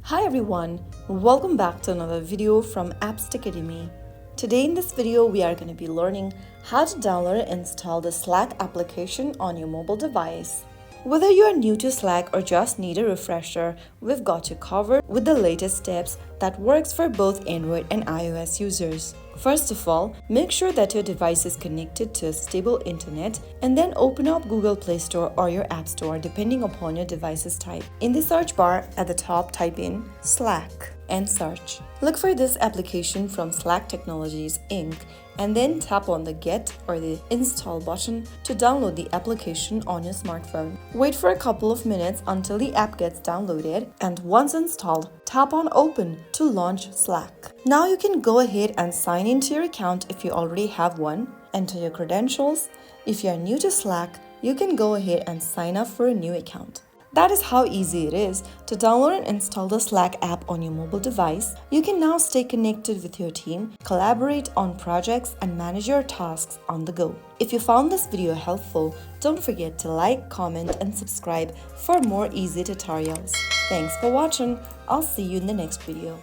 Hi everyone, welcome back to another video from Appst Academy. Today in this video we are going to be learning how to download and install the Slack application on your mobile device. Whether you are new to Slack or just need a refresher, we've got you covered with the latest tips that works for both Android and iOS users. First of all, make sure that your device is connected to a stable internet and then open up Google Play Store or your App Store depending upon your device's type. In the search bar at the top, type in Slack and search. Look for this application from Slack Technologies Inc. and then tap on the Get or the Install button to download the application on your smartphone. Wait for a couple of minutes until the app gets downloaded, and once installed, tap on Open to launch Slack. Now you can go ahead and sign into your account if you already have one, enter your credentials. If you are new to Slack, you can go ahead and sign up for a new account. That is how easy it is to download and install the Slack app on your mobile device. You can now stay connected with your team, collaborate on projects, and manage your tasks on the go. If you found this video helpful, don't forget to like, comment, and subscribe for more easy tutorials. Thanks for watching. I'll see you in the next video.